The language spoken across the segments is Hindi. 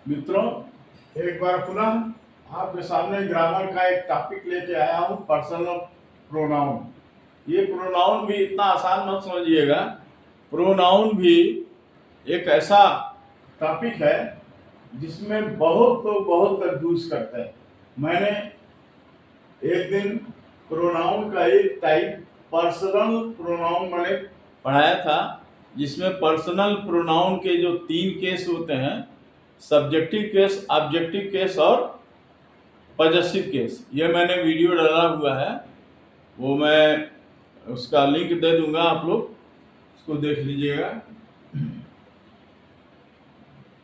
मित्रों, एक बार पुनः आपके सामने ग्रामर का एक टॉपिक लेके आया हूँ, पर्सनल प्रोनाउन। ये प्रोनाउन भी इतना आसान मत समझिएगा। प्रोनाउन भी एक ऐसा टॉपिक है जिसमें बहुत लोग बहुत कंफ्यूज करते हैं। मैंने एक दिन प्रोनाउन का एक टाइप पर्सनल प्रोनाउन मैंने पढ़ाया था, जिसमें पर्सनल प्रोनाउन के जो 3 केस होते हैं, सब्जेक्टिव केस, ऑब्जेक्टिव केस और पॉजेसिव केस, ये मैंने वीडियो डाला हुआ है। वो मैं उसका लिंक दे दूंगा, आप लोग उसको देख लीजिएगा।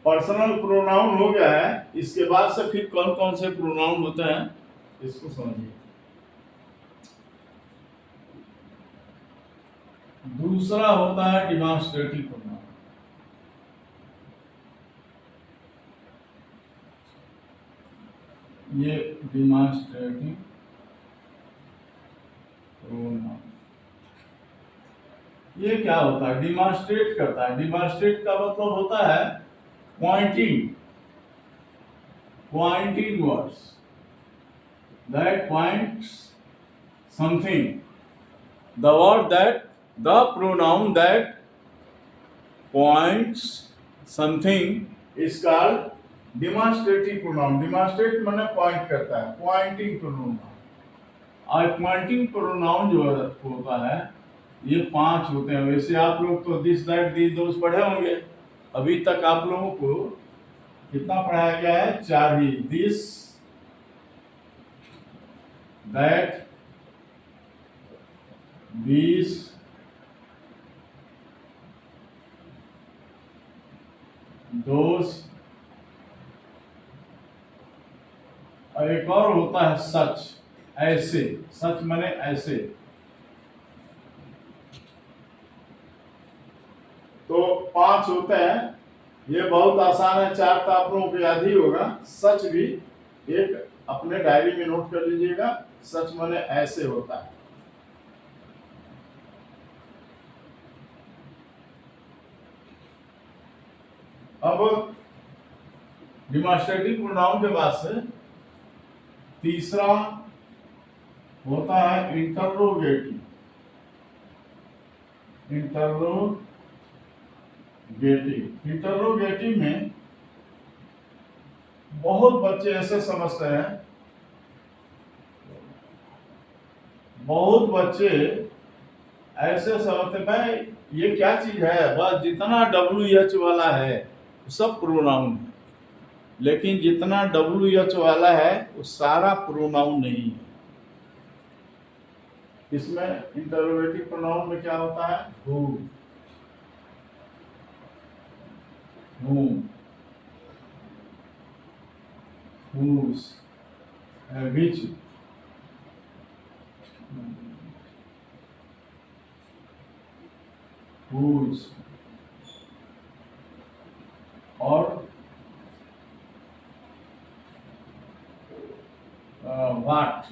पर्सनल प्रोनाउन हो गया है, इसके बाद से फिर कौन कौन से प्रोनाउन होते हैं इसको समझिए। दूसरा होता है डिमॉन्स्ट्रेटिव प्रोनाउन। ये डिमॉन्स्ट्रेटिव प्रोनाउन, ये क्या होता है? डिमॉन्स्ट्रेट करता है। डिमॉन्स्ट्रेट का मतलब होता है pointing words that points something. The word that, the pronoun that points something is called demonstrative pronoun. Demonstrate माने पॉइंट करता है, पॉइंटिंग प्रोनाउन। और पॉइंटिंग प्रोनाउन जो होता है, ये 5 होते हैं। वैसे आप लोग तो दिस दैट दीज दोस पढ़े होंगे। अभी तक आप लोगों को कितना पढ़ाया गया है? 4 ही। दिस, that, these, those, और एक और होता है सच, ऐसे। सच माने ऐसे। तो 5 होते हैं। ये बहुत आसान है, 4 तो आप लोगों को याद ही होगा। सच भी एक अपने डायरी में नोट कर लीजिएगा। सच माने ऐसे होता है। अब डिमॉन्स्ट्रेटिव प्रोनाउन के बाद से तीसरा होता है इंटरोगेटिव। इंटरोगेटिव में बहुत बच्चे ऐसे समझते हैं, बहुत बच्चे ऐसे समझते भाई ये क्या चीज है, बस जितना WH वाला है सब प्रोनाउन है। लेकिन जितना WH वाला है वो सारा प्रोनाउन नहीं है। इसमें इंटरोगेटिव प्रोनाउन में क्या होता है? Who, whom, whose, which, whose और what,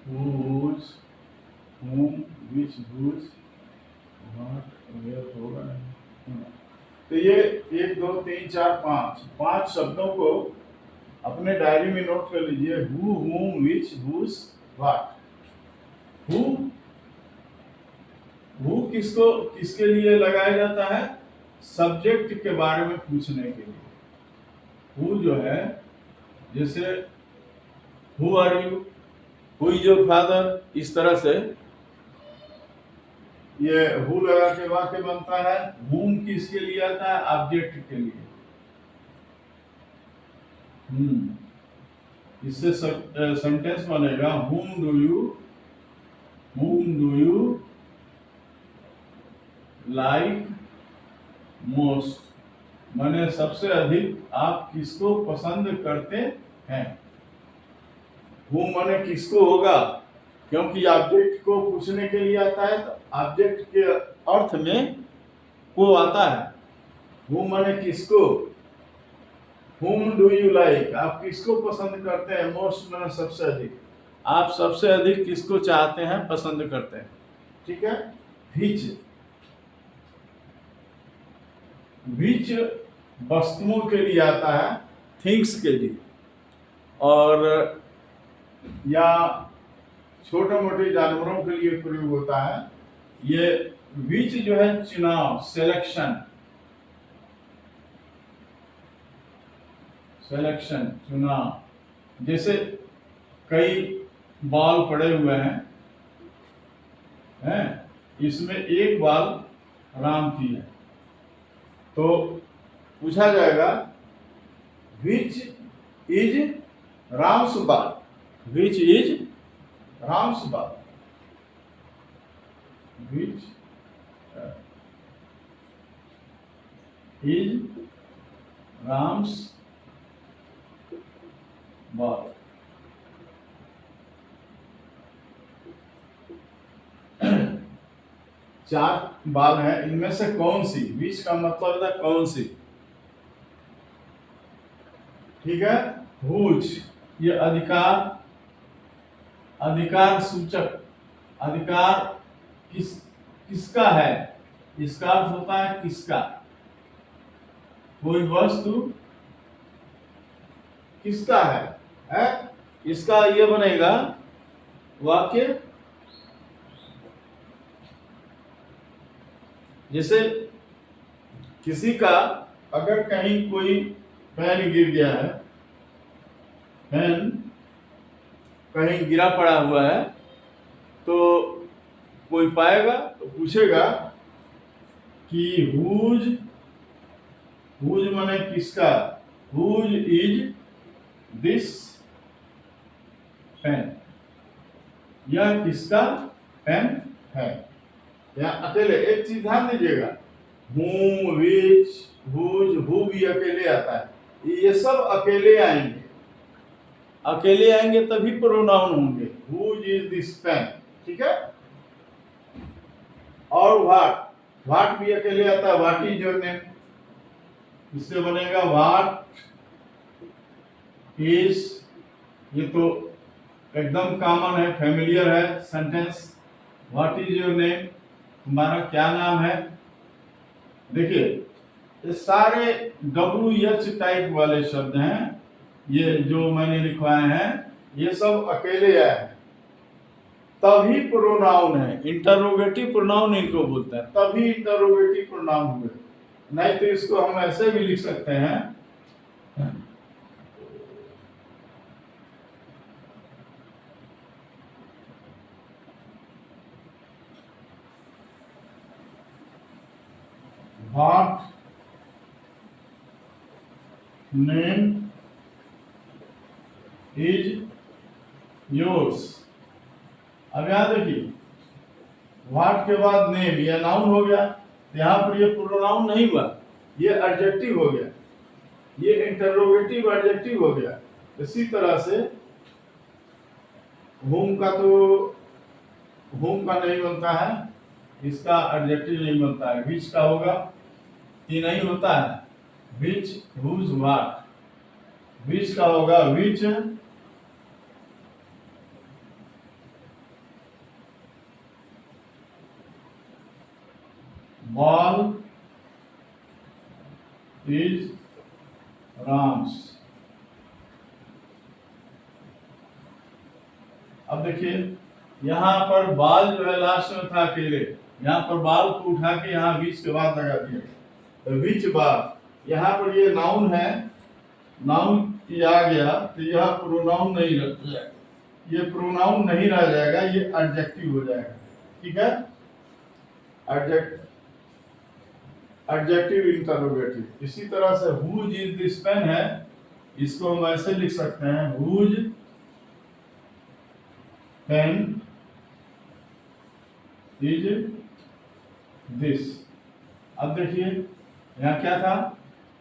whose, whom, which, whose, what, where होगा नहीं। तो ये 1 2 3 4 5 शब्दों को अपने डायरी में नोट कर लीजिए। Who, whom, which, whose, what। Who किसको, किसके लिए लगाया जाता है? सब्जेक्ट के बारे में पूछने के लिए। हु जो है, जैसे who are you, who is your father, इस तरह से ये हु लगा के वाक्य बनता है। whom किसके लिए आता है? ऑब्जेक्ट के लिए। इससे सेंटेंस बनेगा whom do you like most, माने सबसे अधिक आप किसको पसंद करते हैं। whom माने किसको होगा, क्योंकि ऑब्जेक्ट को पूछने के लिए आता है, तो ऑब्जेक्ट के अर्थ में को आता है। whom माने किसको। whom do you like, आप किसको पसंद करते हैं। most माने सबसे अधिक, आप सबसे अधिक किसको चाहते हैं, पसंद करते हैं। ठीक है। which, विच वस्तुओं के लिए आता है, थिंग्स के लिए, और या छोटे मोटे जानवरों के लिए प्रयोग होता है। ये विच जो है चुनाव, सिलेक्शन, चुनाव। जैसे कई बाल पड़े हुए हैं, इसमें एक बाल राम की है, तो पूछा जाएगा विच इज राम्स बाल, विच इज राम्स बाल, विच इज राम्स बाल। चार बाल हैं, इनमें से कौन सी, विच का मतलब है कौन सी, ठीक है। हुज ये अधिकार सूचक, अधिकार किसका है, इसका अर्थ होता है किसका, कोई वस्तु किसका है? इसका ये बनेगा वाक्य, जैसे किसी का अगर कहीं कोई पेन गिर गया है, पेन कहीं गिरा पड़ा हुआ है, तो कोई पाएगा तो पूछेगा कि हुज माने किसका, हुज इज दिस पेन, यह किसका पेन है। यहाँ अकेले एक चीज ध्यान दीजिएगा, हूं, विच, हुज, हु भी अकेले आता है, ये सब अकेले आएंगे तभी प्रोनाउन होंगे। हुज इज दिस पेन, ठीक है। और व्हाट भी अकेले आता है, व्हाट इज योर नेम, इससे बनेगा व्हाट इज, ये तो एकदम कॉमन है, फेमिलियर है sentence, what is your name, तुम्हारा क्या नाम है। देखिए ये सारे WH टाइप वाले शब्द हैं, ये जो मैंने लिखवाए हैं, ये सब अकेले आए हैं, तभी प्रोनाउन है। इंटरोगेटिव प्रोनाउन इनको बोलते हैं, तभी इंटरोगेटिव प्रोनाउन हुए, नहीं तो इसको हम ऐसे भी लिख सकते हैं, व्हाट नेम इज योर्स। अब यहां देखिए, व्हाट के बाद नेम, यह नाउन हो गया, यहां पर ये प्रोनाउन नहीं हुआ, ये एडजेक्टिव हो गया, ये इंटरोगेटिव एडजेक्टिव हो गया। इसी तरह से होम का नहीं बनता है, इसका एडजेक्टिव नहीं बनता है, विच का होगा, ये नहीं होता है, विच, हुज, व्हाट। विच का होगा विच बॉल इज राम्स। अब देखिए यहाँ पर बाल जो है लास्ट में था अकेले, यहाँ पर बाल को उठा के यहाँ विच के बाद लगा दिया, तो विच बाल। यहाँ पर ये नाउन है, नाउन आ गया तो यह प्रोनाउन नहीं रह जाएगा, ये प्रोनाउन नहीं रह जाएगा, ये एडजेक्टिव हो जाएगा, ठीक है। Adjective interrogative. इसी तरह से हुज इज दिस पेन है, इसको हम ऐसे लिख सकते हैं, हुज पेन इज दिस। अब देखिए यहाँ क्या था,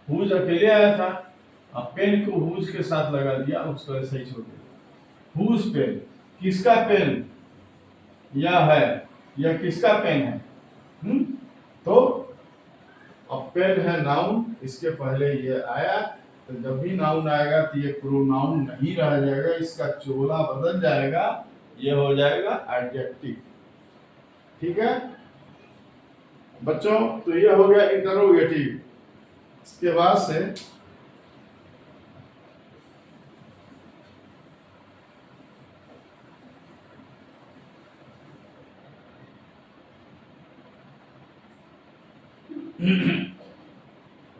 हुज अकेले आया था, अब पेन को हुज के साथ लगा दिया, उसको ऐसे ही छोड़ दिया। हुज पेन, किसका पेन, यह है, यह किसका पेन है, तो अब पेन है नाउन, इसके पहले ये आया, तो जब भी नाउन आएगा तो ये प्रोनाउन नहीं रह जाएगा, इसका चोला बदल जाएगा, ये हो जाएगा एडजेक्टिव, ठीक है बच्चों। तो ये हो गया इंटरोगेटिव। इसके बाद से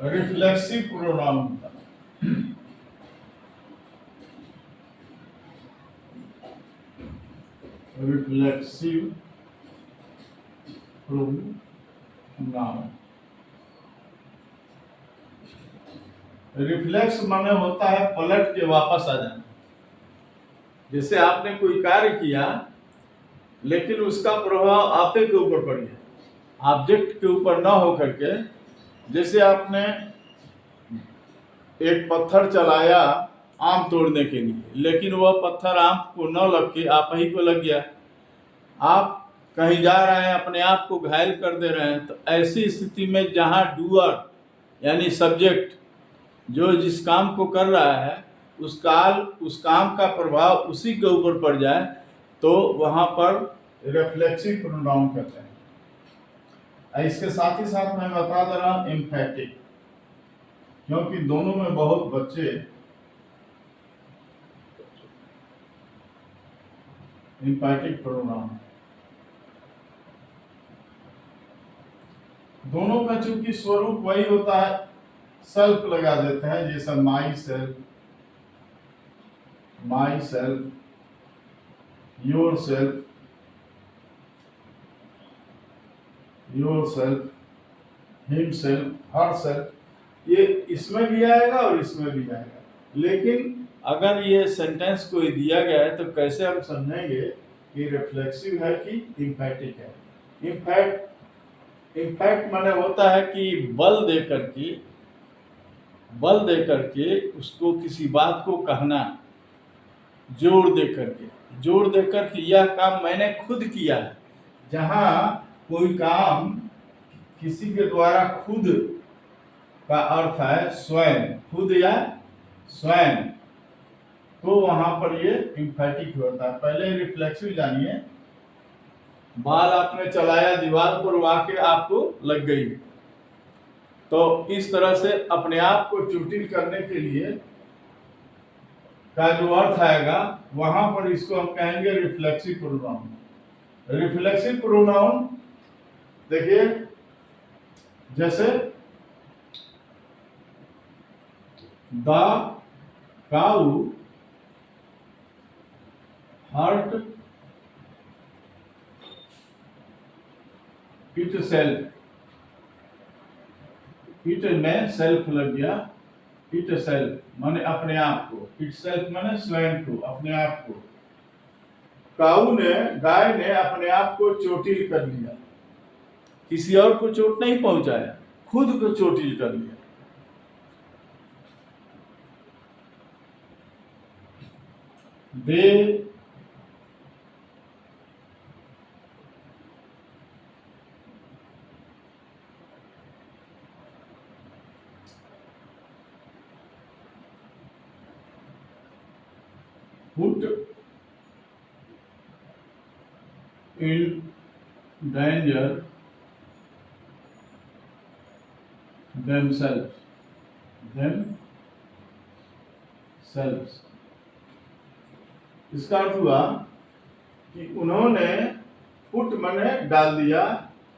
रिफ्लेक्सिव प्रोनाउन था। रिफ्लेक्सिव प्रोनाउन, रिफ्लेक्स माने होता है पलट के वापस आ जाना। जैसे आपने कोई कार्य किया लेकिन उसका प्रभाव आपके के ऊपर पड़ गया, ऑब्जेक्ट के ऊपर ना हो करके। जैसे आपने एक पत्थर चलाया आम तोड़ने के लिए, लेकिन वह पत्थर आम को न लग के आप ही को लग गया। आप कहीं जा रहे हैं, अपने आप को घायल कर दे रहे हैं। तो ऐसी स्थिति में जहां डूअर यानी सब्जेक्ट जो जिस काम को कर रहा है उस काम का प्रभाव उसी के ऊपर पड़ जाए तो वहां पर रिफ्लेक्सिव प्रोनाउन कहते हैं। इसके साथ ही साथ मैं बता दे रहा हूं एम्फैटिक, क्योंकि दोनों में बहुत बच्चे एम्फैटिक प्रोनाउन, दोनों का चूंकि स्वरूप वही होता है, सेल्फ लगा देते हैं। जैसा my self, your self, him self, her self, ये इसमें भी आएगा और इसमें भी आएगा। लेकिन अगर ये सेंटेंस कोई दिया गया है तो कैसे हम समझेंगे कि रिफ्लेक्सिव है कि एम्फैटिक है। इम्पैक्ट माने होता है कि बल देकर के उसको किसी बात को कहना, जोर देकर के यह काम मैंने खुद किया है। जहां कोई काम किसी के द्वारा खुद का अर्थ है स्वयं, खुद या स्वयं, तो वहां पर ये एम्फैटिक होता है। पहले रिफ्लेक्सिव जानिए। बाल आपने चलाया, दीवार पर वाके आपको लग गई, तो इस तरह से अपने आप को चोटिल करने के लिए का जो अर्थ आएगा वहां पर इसको हम कहेंगे रिफ्लेक्सिव प्रोनाउन। रिफ्लेक्सिव प्रोनाउन देखिए, जैसे the cow hurt itself, it में सेल्फ लग गया, इट सेल्फ माने अपने आप को, इट सेल्फ माने स्वयं को, अपने आप को। गाय ने अपने आप को चोटिल कर लिया, किसी और को चोट नहीं पहुंचाया, खुद को चोटिल कर लिया। दे put in danger themselves। इसका अर्थ हुआ कि उन्होंने पुट माने डाल दिया,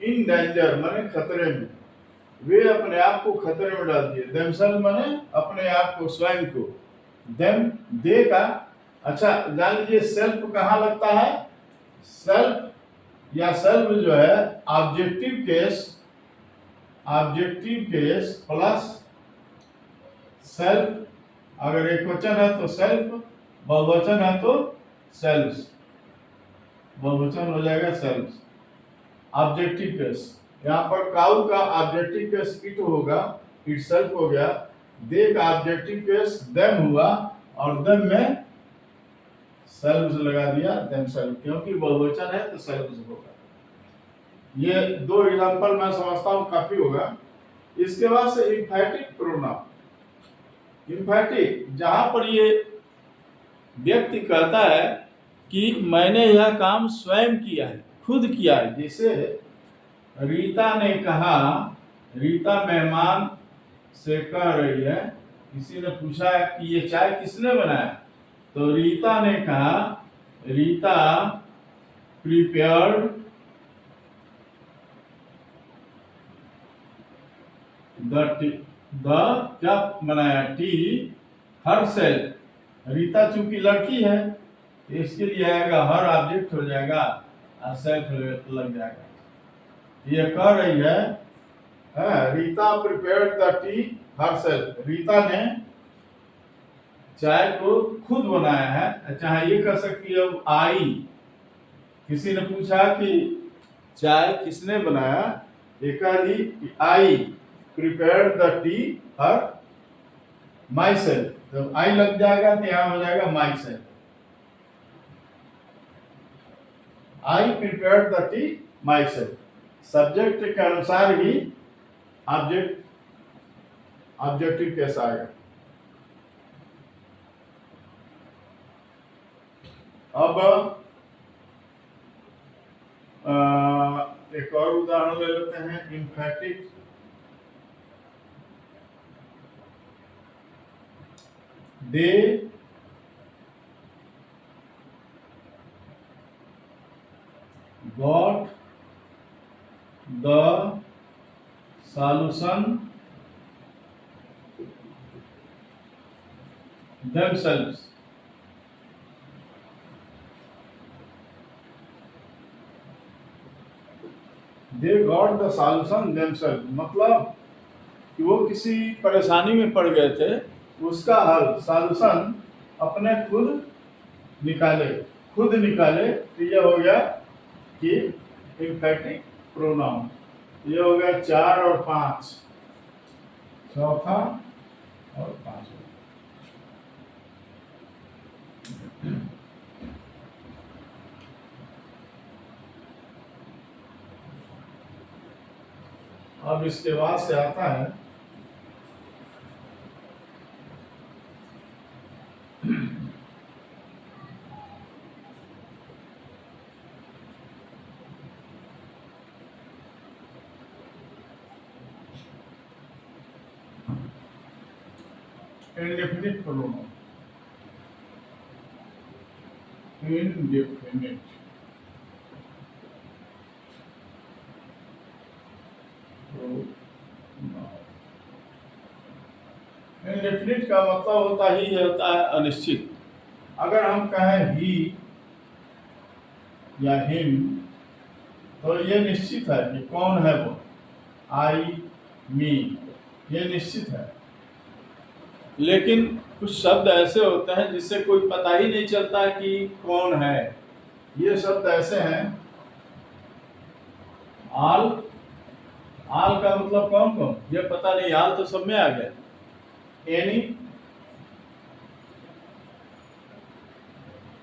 इन डेंजर माने खतरे में, वे अपने आप को खतरे में डाल दिए। themselves माने अपने आप को, स्वयं को। them दे का, अच्छा जान लीजिए सेल्फ कहाँ लगता है। सेल्फ या सेल्फ जो है ऑब्जेक्टिव केस प्लस सेल्फ, अगर एक वचन है तो सेल्फ, बहुवचन है तो सेल्फ्स, बहुवचन हो जाएगा सेल्फ्स। ऑब्जेक्टिव केस, यहाँ पर काउ का ऑब्जेक्टिव केस इट होगा, इट सेल्फ हो गया। दे का ऑब्जेक्टिव केस देम हुआ, और देम में सेल्फ्स लगा दिया, देमसेल्फ, क्योंकि बहुवचन है तो सेल्फ्स होगा। ये दो एग्जांपल मैं समझता हूँ काफी होगा। इसके बाद से एम्फैटिक प्रोनाउन, एम्फैटिक जहां पर ये व्यक्ति कहता है कि मैंने यह काम स्वयं किया है, खुद किया है। जैसे रीता ने कहा, रीता मेहमान से कह रही है, किसी ने पूछा है कि ये चाय किसने बनाया, तो रीता ने कहा, रीता प्रिपेयर्ड द क्या बनाया, टी हर सेल्फ। रीता चूंकि लड़की है तो इसके लिए आएगा हर, ऑब्जेक्ट हो जाएगा और सेल्फ लग जाएगा। ये कह रही है, Rita prepared the T her self. Rita ने चाय को खुद बनाया है। चाहे ये कह सकती है आई, किसी ने पूछा कि चाय किसने बनाया, ये कह दी कि आई prepared the T her my self. जब आई लग जाएगा तो यहां हो जाएगा my self. I prepared the T my self. Subject के अनुसार ही ऑब्जेक्ट ऑब्जेक्टिव केस आएगा। अब एक और उदाहरण ले लेते हैं, emphatic they got the solution themselves। They got the solution themselves, मतलब कि वो किसी परेशानी में पड़ गए थे, उसका हल सॉल्यूशन अपने खुद निकाले। तो ये हो गया कि इम्फैटिक प्रोनाउन। ये हो गया 4 और 5, चौथा और 5। अब इसके बाद से आता है indefinite pronoun। indefinite इंडेफिनिट का मतलब होता है अनिश्चित। अगर हम कहें ही या हिम तो ये निश्चित है कि कौन है वो, आई मी, ये निश्चित है। लेकिन कुछ शब्द ऐसे होते हैं जिससे कोई पता ही नहीं चलता कि कौन है। ये शब्द ऐसे हैं, आल। आल का मतलब कौन कौन, ये पता नहीं, आल तो सब में आ गया। एनी,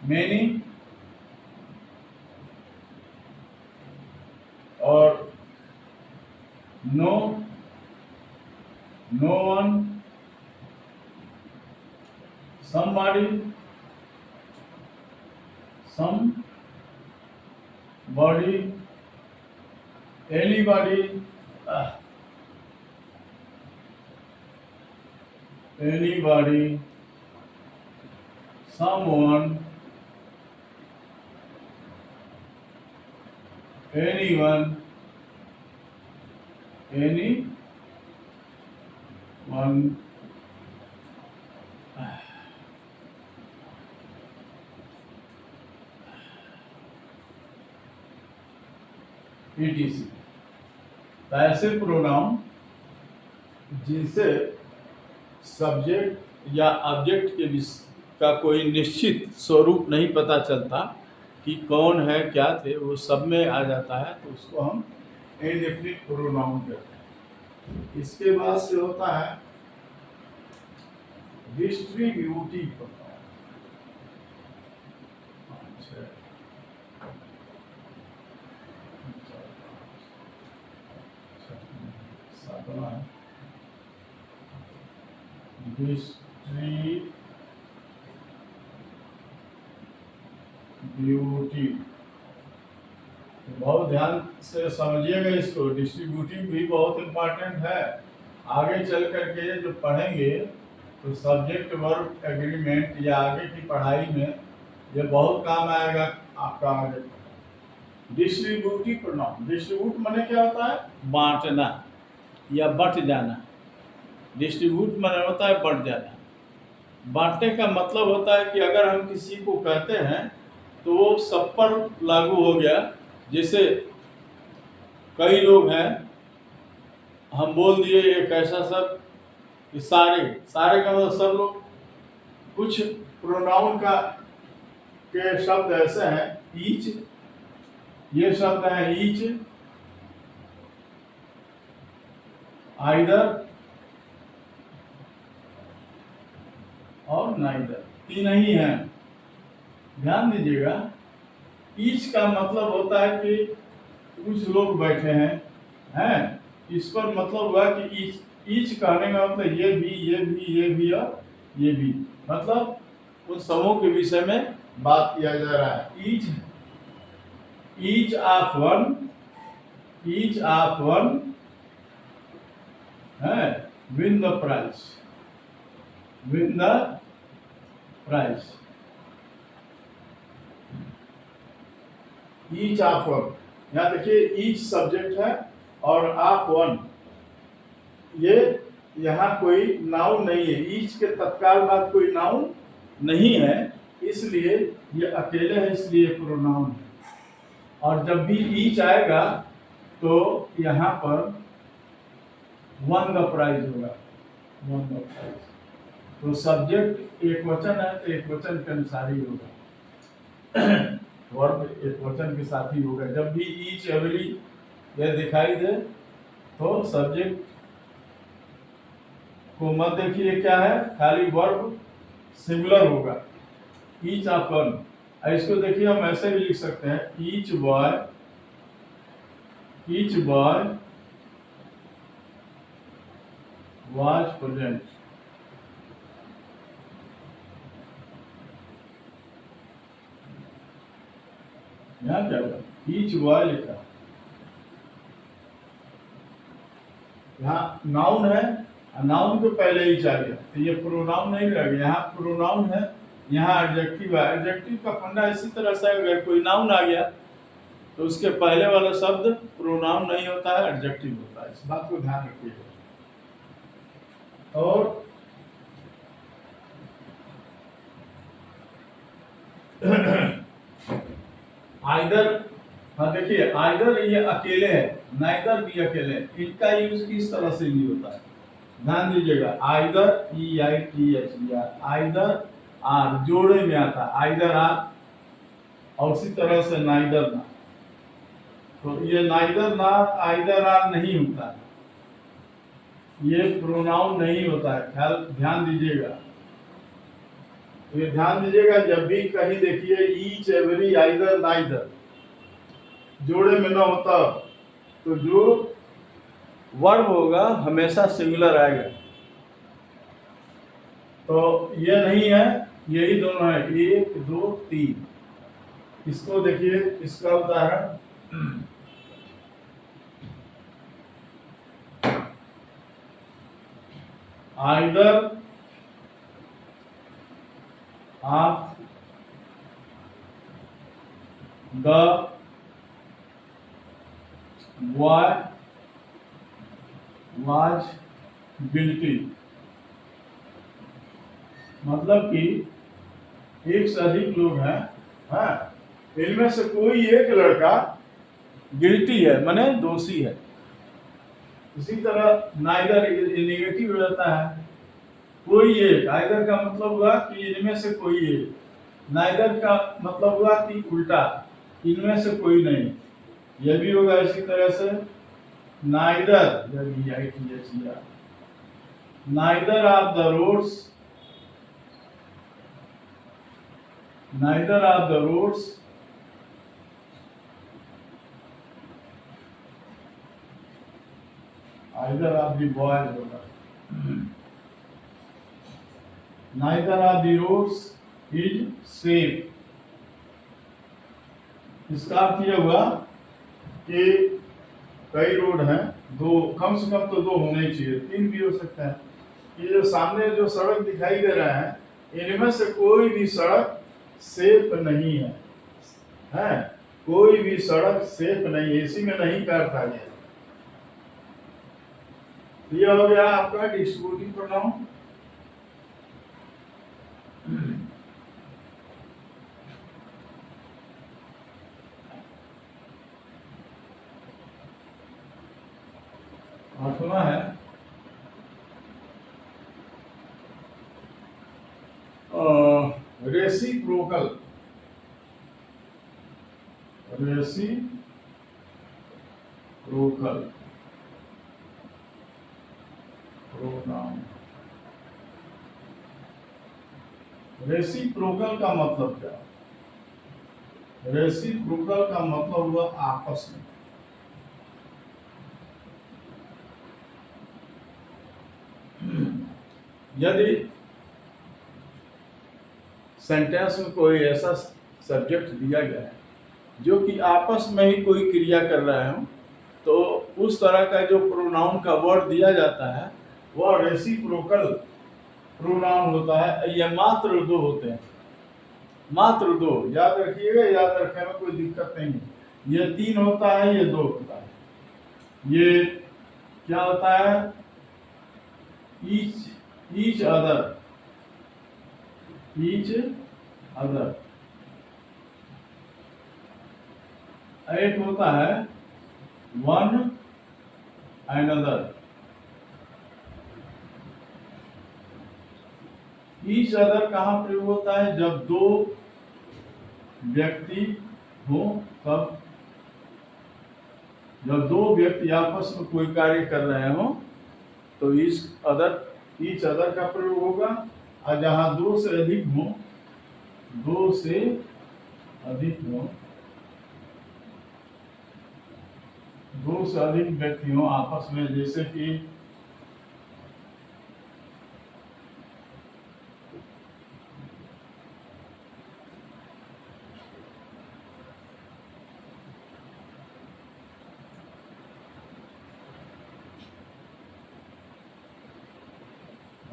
मेनी और no, no one, somebody, somebody, anybody, anybody, someone, anyone, anyone, etc। ऐसे प्रोनाउन जिनसे सब्जेक्ट या ऑब्जेक्ट के का कोई निश्चित स्वरूप नहीं पता चलता कि कौन है क्या थे, वो सब में आ जाता है, तो उसको हम इंडेफिनिट प्रोनाउन कहते हैं। इसके बाद से होता है डिस्ट्रीब्यूटिव प्रोनाउन। डिस्ट्रीब्यूटिव, बहुत ध्यान से समझिएगा इसको। डिस्ट्रीब्यूटिव भी बहुत इम्पोर्टेंट है। आगे चल करके जो पढ़ेंगे तो सब्जेक्ट वर्ब एग्रीमेंट या आगे की पढ़ाई में ये बहुत काम आएगा आपका। आगे डिस्ट्रीब्यूटिव प्रोनाउन, डिस्ट्रीब्यूट माने क्या होता है? बांटना या बंट जाना। डिस्ट्रीब्यूट माने होता है बंट जाना। बांटने का मतलब होता है कि अगर हम किसी को कहते हैं तो वो सब पर लागू हो गया। जैसे कई लोग हैं, हम बोल दिए एक ऐसा शब्द कि सारे, सारे का मतलब सब लोग। कुछ प्रोनाउन का के शब्द ऐसे हैं, ईच, ये शब्द है ईच, आइदर और नाइदर, तीन ही हैं। ध्यान दीजिएगा, ईच का मतलब होता है कि कुछ लोग बैठे हैं, इस पर मतलब हुआ कि ईच, ईच कहने का मतलब ये भी, ये भी, ये भी और ये भी, मतलब उन समूह के विषय में बात किया जा रहा है। Each of one, each of one है win the prize, win the prize. Each of one, यहाँ देखिए ईच सब्जेक्ट है और ऑफ वन ये यहाँ कोई नाउन नहीं है। ईच के तत्काल बाद कोई नाउन नहीं है, इसलिए ये अकेले है, इसलिए प्रोनाउन है। और जब भी ईच आएगा तो यहाँ पर वन द प्राइज होगा, वन द प्राइज। तो सब्जेक्ट एक वचन है तो एक वचन के अनुसार ही होगा, वर्ब एक वचन के साथ ही होगा। जब भी ईच एवरी यह दिखाई दे तो सब्जेक्ट को मत देखिए क्या है, खाली वर्ब सिंगुलर होगा। ईच ऑफ वन, इसको देखिए हम ऐसे भी लिख सकते हैं, each boy, each boy was present. यहाँ क्या होगा? ईच बॉय लिखा, यहाँ नाउन है, नाउन के पहले ईच आ गया तो ये प्रोनाउन नहीं लगेगा। यहाँ प्रोनाउन है, यहाँ एडजेक्टिव है। एडजेक्टिव का फंडा इसी तरह से अगर कोई नाउन आ गया तो उसके पहले वाला शब्द प्रोनाउन नहीं होता है, एडजेक्टिव होता है। इस बात को ध्यान रखिएगा। और आइदर, हाँ देखिए आइदर ये अकेले है, नाइदर भी अकेले है, इनका यूज किस तरह से नहीं होता है, ध्यान दीजिएगा। आइदर EITHER, आइदर आर जोड़े में आता है, आइदर आर, और उसी तरह से नाइदर ना। तो ये नाइदर ना आइदर आर नहीं होता है, ये प्रोनाउन नहीं होता है, ख्याल ध्यान दीजिएगा। ये ध्यान दीजिएगा, जब भी कहीं देखिए ईच एवरी आइदर नाइदर जोड़े में ना होता तो जो वर्ब होगा हमेशा सिंगुलर आएगा। तो ये नहीं है, यही दोनों है, 1 2 3। इसको देखिए, इसका उदाहरण either of the boy was guilty, मतलब कि एक से अधिक लोग हैं, इनमें से कोई एक लड़का गिल्टी है, माने दोषी है। इसी तरह नाइदर नेगेटिव हो जाता है, कोई एक। आइदर का मतलब हुआ कि इनमें से कोई एक, नाइदर का मतलब हुआ कि उल्टा, इनमें से कोई नहीं, यह भी होगा। इसी तरह से neither, neither of the roads, neither of the roads either of the boys होगा, neither of the roads is safe. इसका अर्थ यह हुआ कि कई रोड हैं दो, कम से कम तो दो होने ही चाहिए, तीन भी हो सकता है। ये जो सामने जो सड़क दिखाई दे रहा है, इनमें से कोई भी सड़क सेफ नहीं है, कोई भी सड़क सेफ नहीं है, इसी में नहीं पैर था गया। ये हो गया आपका डिस्ट्रीब्यूटिव प्रोनाउन। आठवां है रेसिप्रोकल। Reciprocal pronoun. रेसिप्रोकल का मतलब क्या? रेसिप्रोकल का मतलब हुआ आपस में। यदि सेंटेंस में कोई ऐसा सब्जेक्ट दिया गया है जो कि आपस में ही कोई क्रिया कर रहे हो, तो उस तरह का जो प्रोनाउन का वर्ड दिया जाता है वह रेसिप्रोकल प्रोनाउन होता है। ये मात्र दो होते हैं, मात्र दो, याद रखिएगा, याद रखने में कोई दिक्कत नहीं है। ये तीन होता है, ये दो होता है। ये क्या होता है? Each other, each other. एक होता है वन अनदर। ईच अदर कहाँ प्रयोग होता है? जब दो व्यक्ति हो, तब जब दो व्यक्ति आपस में कोई कार्य कर रहे हो तो ईच अदर का प्रयोग होगा। और जहां दो से अधिक हो, दो से अधिक हो, दो से अधिक व्यक्ति हो आपस में, जैसे कि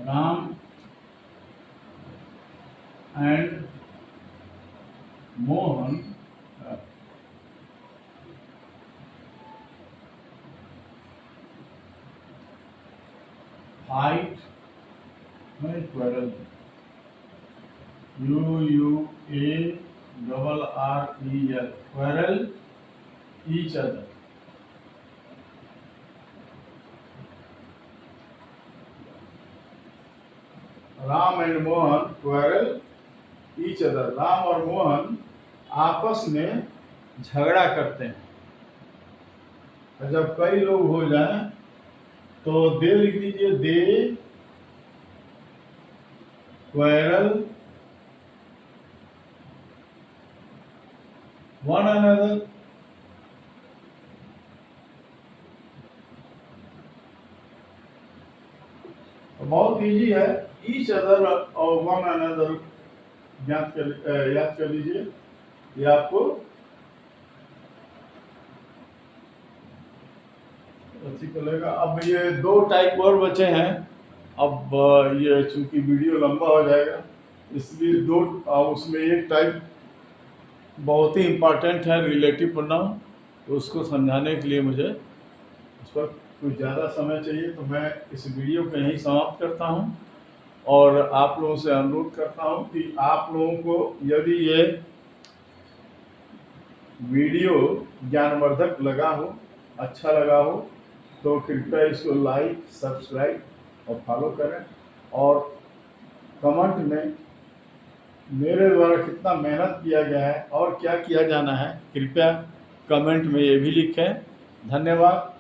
राम एंड मोहन फाइट में quarrel, QUARREL, quarrel each other. Ram and Mohan quarrel each other. Ram और मोहन आपस में झगड़ा करते हैं। जब कई लोग हो जाएं तो दे लिख दीजिए, दे क्वेरल वन अनदर। बहुत इजी है, ईच अदर और वन अनदर याद कर लीजिए, ये आपको अच्छी लगेगा। अब ये दो टाइप और बचे हैं। अब ये चूंकि वीडियो लंबा हो जाएगा, इसलिए दो, उसमें एक टाइप बहुत ही इम्पोर्टेंट है, रिलेटिव प्रोनाउन। तो उसको समझाने के लिए मुझे उस पर कुछ ज़्यादा समय चाहिए, तो मैं इस वीडियो को यहीं समाप्त करता हूँ और आप लोगों से अनुरोध करता हूँ कि आप लोगों को यदि ये वीडियो ज्ञानवर्धक लगा हो, अच्छा लगा हो, तो कृपया इसको लाइक, सब्सक्राइब और फॉलो करें। और कमेंट में मेरे द्वारा कितना मेहनत किया गया है और क्या किया जाना है, कृपया कमेंट में ये भी लिखें। धन्यवाद।